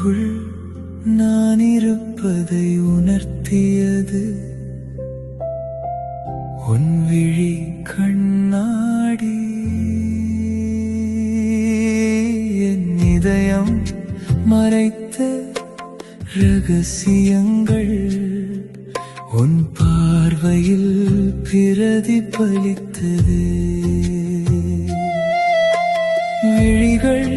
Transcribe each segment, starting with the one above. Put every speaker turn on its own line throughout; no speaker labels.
உனக்குள் நான் இருப்பதை உணர்த்தியது உன் விழி கண்ணாடி. என் இதயம் மறைத்த ரகசியங்கள் உன் பார்வையில் பிரதிபலித்தது. விழிகள்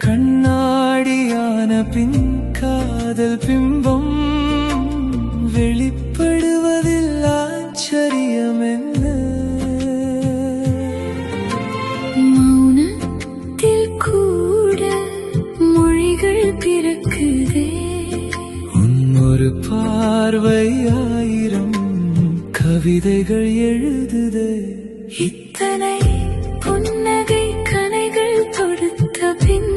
கண்ணாடியான பின் காதல் பிம்பம் வெளிப்படுவதில் ஆச்சரியம் என்ன?
மௌனத்தில் கூட மொழிகள் பிறக்குதே.
உன் ஒரு பார்வை ஆயிரம் கவிதைகள் எழுதுதே.
இத்தனை புன்னகை கனைகள் தொடுத்த பின்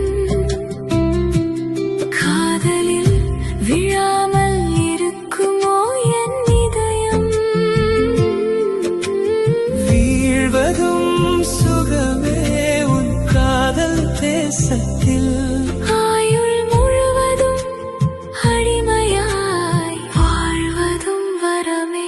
காதலில் விழாமல் இருக்குமோ என் இதயம்?
வீழ்வதும் சுகமே உன் காதல் தேசத்தில்.
ஆயுள் முழுவதும் அடிமையாய் வாழ்வதும் வரமே.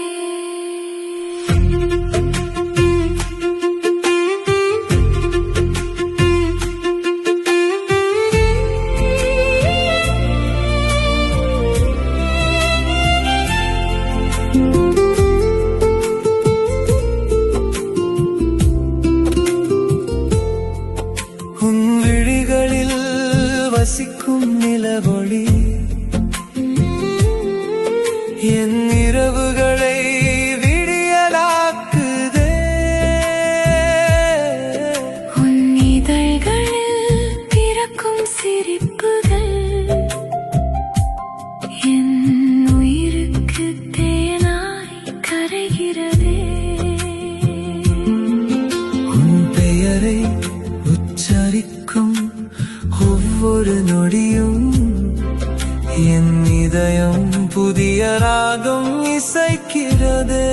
உன் விழிகளில் வசிக்கும் நிலவொளி என் இரவுகளை விடியலாக்குதே.
உன் இதழ்களில் பிறக்கும் சிரிப்புகள் என் உயிருக்கு தேனாய் கரைகிறதே.
உன் பெயரை உச்சரிக்கும் ஒவ்வொரு நொடியும் என் இதயம் புதிய ராகம் இசைக்கிறதே.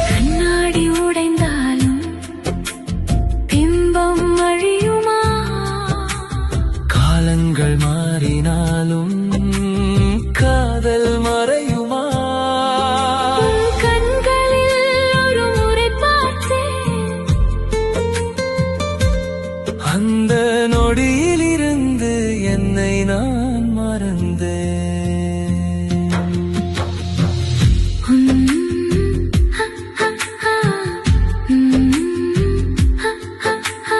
கண்ணாடி உடைந்தாலும் பிம்பம் அழியுமா?
காலங்கள் மாறினாலும் காதல் மறையுமா?
உன் கண்களில் ஒரு முறை பார்த்தேன்.
அந்த நொடியிலிருந்து என்னை நான் மறந்தேன்.
ஹ, ஹ, ஹ. ஹ, ஹ, ஹ.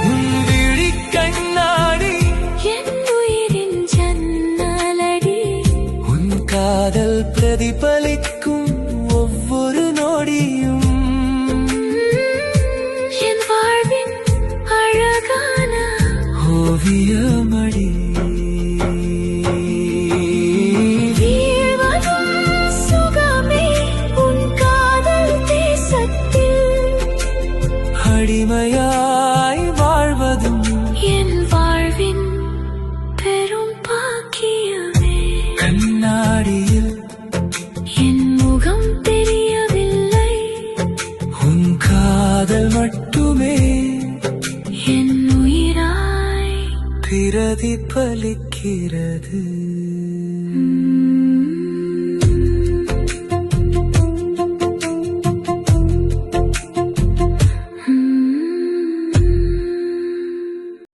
உன் விழி கண்ணாடி
என் உயிரின் ஜன்னலடி.
உன் காதல் பிரதிபலிக்கும் ஒவ்வொரு நொடியும்
என் வாழ்வின் அழகான
ஓவியமடி.
வீழ்வதும் சுகமே உன் காதல் தேசத்தில்.
அடிமையாய் வாழ்வதும்
என் வாழ்வின் பெரும் பாக்கியமே.
கண்ணாடியில்
என் முகம் தெரியவில்லை.
உன் காதல் மட்டுமே
என் உயிராய்
பிரதிபலிக்கிறது.